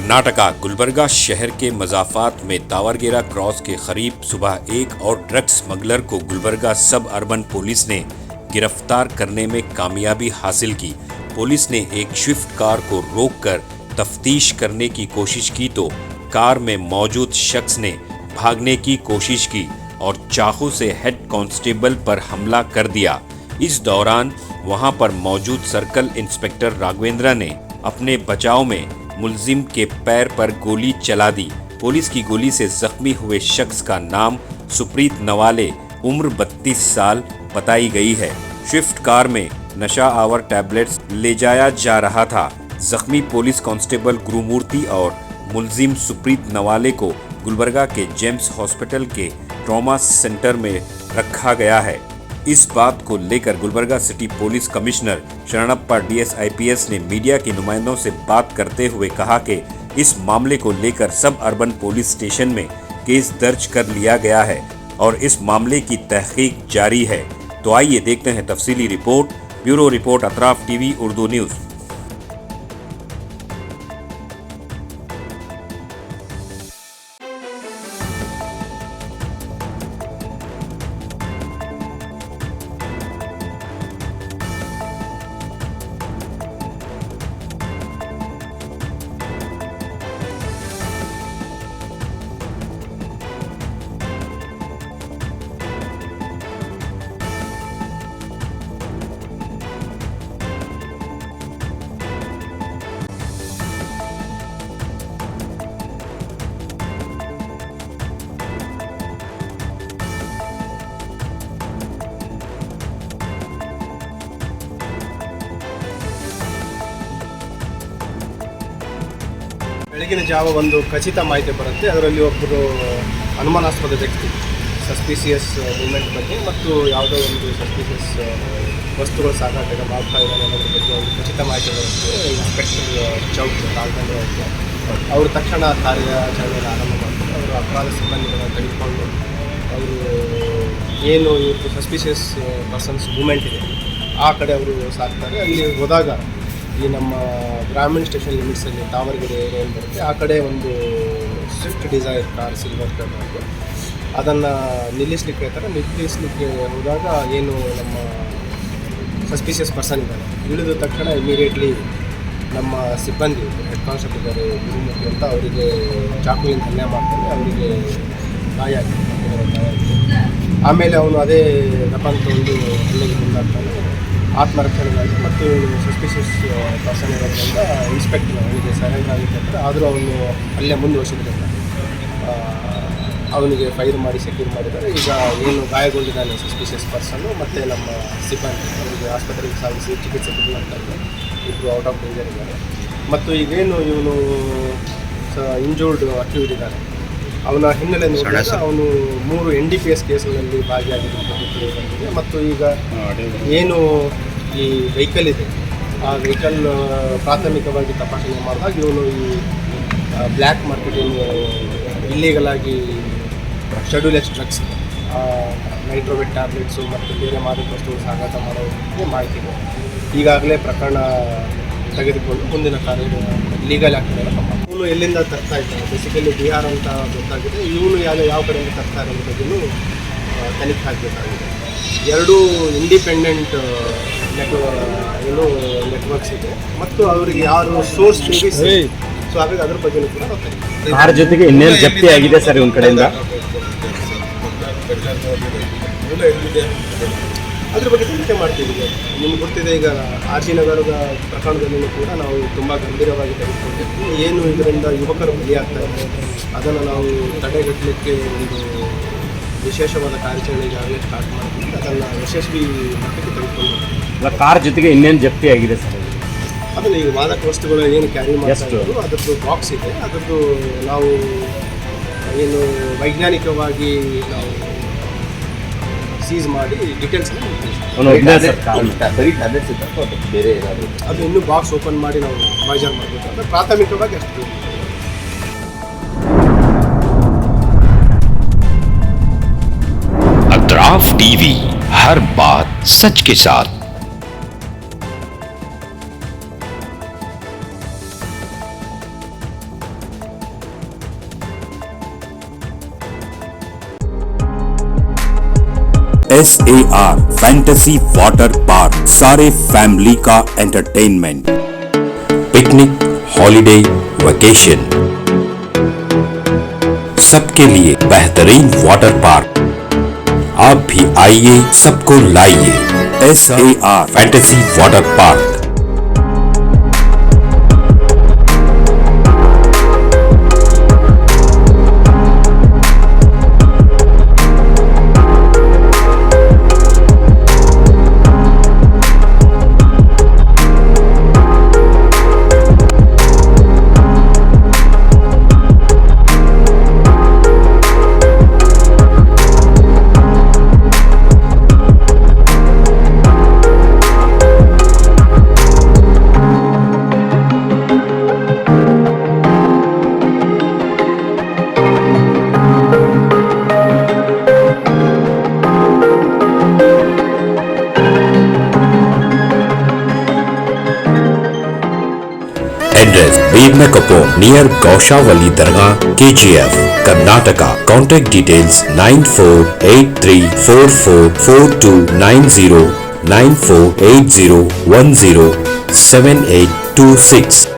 कर्नाटका गुलबर्गा शहर के मज़ाफ़ात में तावरगेरा क्रॉस के करीब सुबह एक और ड्रग्स स्मगलर को गुलबर्गा सब अर्बन पुलिस ने गिरफ्तार करने में कामयाबी हासिल की। पुलिस ने एक स्विफ्ट कार को रोककर तफ्तीश करने की कोशिश की तो कार में मौजूद शख्स ने भागने की कोशिश की और चाकू से हेड कांस्टेबल पर हमला कर दिया। इस दौरान वहां पर मौजूद सर्कल इंस्पेक्टर राघवेंद्र ने अपने बचाव में मुलजिम के पैर पर गोली चला दी। पुलिस की गोली से जख्मी हुए शख्स का नाम सुप्रीत नवाले उम्र 32 साल बताई गई है। स्विफ्ट कार में नशा आवर टैबलेट्स ले जाया जा रहा था। जख्मी पुलिस कांस्टेबल गुरुमूर्ति और मुलजिम सुप्रीत नवाले को गुलबर्गा के जेम्स हॉस्पिटल के ट्रॉमा सेंटर में रखा गया है। इस बात को लेकर Gulbarga city police commissioner Sharanappa DSIPS ने मीडिया के नुमाइंदों से बात करते हुए कहा कि इस मामले को लेकर सब अर्बन पुलिस स्टेशन में केस दर्ज कर लिया गया है और इस मामले की तहकीक जारी है। तो आइए देखते हैं तफसीली रिपोर्ट। ब्यूरो रिपोर्ट अतराफ टीवी उर्दू न्यूज़। ಬೆಳಗಿನ ಜಾವ ಒಂದು ಖಚಿತ ಮಾಹಿತಿ ಬರುತ್ತೆ. ಅದರಲ್ಲಿ ಒಬ್ಬರು ಅನುಮಾನಾಸ್ಪದ ವ್ಯಕ್ತಿ ಸಸ್ಪಿಸಿಯಸ್ ಮೂವ್ಮೆಂಟ್ ಬಗ್ಗೆ ಮತ್ತು ಯಾವುದೋ ಒಂದು ಸಸ್ಪಿಸಿಯಸ್ ವಸ್ತುಗಳ ಸಾಗಾಟ ಮಾಡ್ತಾ ಇದ್ದಾನೆ ಅನ್ನೋದ್ರ ಬಗ್ಗೆ ಒಂದು ಖಚಿತ ಮಾಹಿತಿ ಬರುತ್ತೆ. ಇನ್ಸ್ಪೆಕ್ಟರ್ ಚೌಕ್ ರಾಘವೇಂದ್ರ ಅವರು ತಕ್ಷಣ ಕಾರ್ಯಾಚರಣೆಯನ್ನು ಆರಂಭ ಮಾಡ್ತಾರೆ. ಅವರು ಅಪರಾಧ ಸಿಬ್ಬಂದಿಗಳನ್ನು ತೆಗೆದುಕೊಂಡು ಅವರು ಏನು ಇವತ್ತು ಸಸ್ಪಿಷಿಯಸ್ ಪರ್ಸನ್ಸ್ ಮೂವ್ಮೆಂಟ್ ಇದೆ ಆ ಕಡೆ ಅವರು ಸಾಕ್ತಾರೆ. ಅಲ್ಲಿ ಹೋದಾಗ ಈ ನಮ್ಮ ಗ್ರಾಮೀಣ ಸ್ಟೇಷನ್ ಲಿಮಿಟ್ಸಲ್ಲಿ ತಾವರಗೆರೆ ಏನು ಬರುತ್ತೆ ಆ ಕಡೆ ಒಂದು Swift Dzire car silver colour ಅದನ್ನು ನಿಲ್ಲಿಸಲಿಕ್ಕೆ ಹೋದಾಗ ಏನು ನಮ್ಮ ಸಸ್ಪಿಷಿಯಸ್ ಪರ್ಸನ್ ಇದ್ದಾರೆ ಇಳಿದ ತಕ್ಷಣ ಇಮಿಡಿಯೇಟ್ಲಿ ನಮ್ಮ ಸಿಬ್ಬಂದಿ ಹೆಡ್ ಕಾನ್ಸ್ಟೇಬಲ್ ಇದ್ದಾರೆ ಗುರುಮೂರ್ತಿ ಅಂತ ಅವರಿಗೆ ಚಾಕುವಿನ ಹಲ್ಲೆ ಮಾಡ್ತಾರೆ. ಅವರಿಗೆ ಗಾಯ ಆಗಿದೆ. ಆಮೇಲೆ ಅವನು ಅದೇ ದಪನ್ ತೊಗೊಂಡು ಹಲ್ಲೆಗೆ ಮುಂದಾಗ್ತಾನೆ. ಆತ್ಮರಕ್ಷಣೆಗಾಗಿ ಮತ್ತು ಸಸ್ಪಿಷಿಯಸ್ ಪರ್ಸನ್ ಇರೋದ್ರಿಂದ ಇನ್ಸ್ಪೆಕ್ಟರ್ ಅವನಿಗೆ ಸರೆಂಡರ್ ಆಗಿರ್ತಾರೆ. ಆದರೂ ಅವನು ಅಲ್ಲೇ ಮುಂದುವರಿಸಿದ್ರಿಂದ ಅವನಿಗೆ ಫೈರ್ ಮಾಡಿ ಸೆಕ್ಯೂರ್ ಮಾಡಿದ್ದಾರೆ. ಈಗ ಏನು ಗಾಯಗೊಂಡಿದ್ದಾನೆ ಸಸ್ಪಿಷಿಯಸ್ ಪರ್ಸನ್ನು ಮತ್ತು ನಮ್ಮ ಸಿಬ್ಬಂದಿ ಅವರಿಗೆ ಆಸ್ಪತ್ರೆಗೆ ಸಾಗಿಸಿ ಚಿಕಿತ್ಸೆ ಕೊಡಲಾಗ್ತಾ ಇದೆ. ಇಬ್ಬರು ಔಟ್ ಆಫ್ ಡೇಂಜರ್ ಇದ್ದಾರೆ. ಮತ್ತು ಈಗೇನು ಇವನು ಇಂಜೂರ್ಡ್ ಅಕ್ಯೂಡ್ ಇದ್ದಾನೆ ಅವನ ಹಿನ್ನೆಲೆ ನೋಡಿದಾಗ ಅವನು 3 NDPS ಕೇಸ್ಗಳಲ್ಲಿ ಭಾಗಿಯಾಗಿದ್ದು ಮತ್ತು ಈಗ ಏನು ಈ ವೆಹಿಕಲ್ ಇದೆ ಆ ವೆಹಿಕಲ್ ಪ್ರಾಥಮಿಕವಾಗಿ ತಪಾಸಣೆ ಮಾಡಿದಾಗ ಇವನು ಈ ಬ್ಲ್ಯಾಕ್ ಮಾರ್ಕೆಟಿಂಗ್ ಇಲ್ಲೀಗಲ್ ಆಗಿ ಶೆಡ್ಯೂಲೆಸ್ ಡ್ರಗ್ಸ್ ನೈಟ್ರೋವೆಟ್ ಟ್ಯಾಬ್ಲೆಟ್ಸು ಮತ್ತು ಬೇರೆ ಮಾದಕ ವಸ್ತುಗಳು ಸಾಗಾಟ ಮಾಡೋದಕ್ಕೆ ಮಾಹಿತಿ ಇದೆ. ಈಗಾಗಲೇ ಪ್ರಕರಣ ತೆಗೆದುಕೊಂಡು ಮುಂದಿನ ಕಾರ್ಯ ಲೀಗಲ್ ಆಗ್ತಿದ್ದಾರೆ. ಇವನು ಎಲ್ಲಿಂದ ತರ್ತಾ ಇದ್ದಾನೆ ಬೇಸಿಕಲಿ ಬಿಹಾರ್ ಅಂತ ಗೊತ್ತಾಗಿದೆ. ಇವನು ಯಾವ ಕಡೆಯಿಂದ ತರ್ತಾ ಇರೋದ್ರ ಬಗ್ಗೆಯೂ ತನಿಖೆ ಆಗಬೇಕಾಗಿದೆ. 2 ಇಂಡಿಪೆಂಡೆಂಟ್ ನೆಟ್ವರ್ಕ್ಸ್ ಇದೆ ಮತ್ತು ಅವರಿಗೆ ಯಾರು ಸೋರ್ಸ್ ಸೊ ಹಾಗಾಗಿ ಅದ್ರ ಬಗ್ಗೆಯೂ ಕೂಡ ಕಾರ್ ಜೊತೆಗೆ ಇನ್ನೇನು ಜಪ್ತಿ ಆಗಿದೆ ಸರ್ ಇವನ ಕಡೆಯಿಂದ ಅದ್ರ ಬಗ್ಗೆ ತನಿಖೆ ಮಾಡ್ತೀವಿ. ನಿಮ್ಗೆ ಗೊತ್ತಿದೆ ಈಗ RG ನಗರದ ಪ್ರಕರಣದಲ್ಲೂ ಕೂಡ ನಾವು ತುಂಬ ಗಂಭೀರವಾಗಿ ತೆಗೆದುಕೊಂಡಿರ್ತೀವಿ. ಏನು ಇದರಿಂದ ಯುವಕರು ಬಲಿಯಾಗ್ತಾರೆ ಅದನ್ನು ನಾವು ತಡೆಗಟ್ಟಲಿಕ್ಕೆ ಒಂದು ವಿಶೇಷವಾದ ಕಾರ್ಯಾಚರಣೆ ಈಗಾಗಲೇ ಸ್ಟಾರ್ಟ್ ಮಾಡ್ತೀವಿ. ಅದನ್ನು ಯಶಸ್ವಿ ಮಟ್ಟಕ್ಕೆ ತೆಗೆದುಕೊಂಡು ಕಾರ್ ಜೊತೆಗೆ ಇನ್ನೇನು ಜಪ್ತಿ ಆಗಿದೆ ಸರ್ ಅದನ್ನು ಈಗ ಮಾದಕ ವಸ್ತುಗಳು ಏನು ಕ್ಯಾರಿ ಮಾಡ್ತಾರೆ ಅದರದ್ದು ಬಾಕ್ಸ್ ಇದೆ. ಅದರದ್ದು ನಾವು ಏನು ವೈಜ್ಞಾನಿಕವಾಗಿ ನಾವು ಸೀಸ್ ಮಾಡಿ ಡೀಟೇಲ್ಸ್ ಅದು ಇನ್ನೂ ಬಾಕ್ಸ್ ಓಪನ್ ಮಾಡಿ ನಾವು ಮಾಜರ್ ಮಾಡಬೇಕು ಅಂದರೆ ಪ್ರಾಥಮಿಕವಾಗಿ ಅಷ್ಟು. अतराफ टीवी हर बात सच के साथ। SAR फैंटेसी वाटर पार्क, सारे फैमिली का एंटरटेनमेंट, पिकनिक, हॉलिडे, वेकेशन, सबके लिए बेहतरीन वाटर पार्क। आप भी आइए, सबको लाइए। SAR fantasy water park. Address Birna Kapur near Gaushavali Dargah, KGF, Karnataka. Contact details 9483444290 9480107826.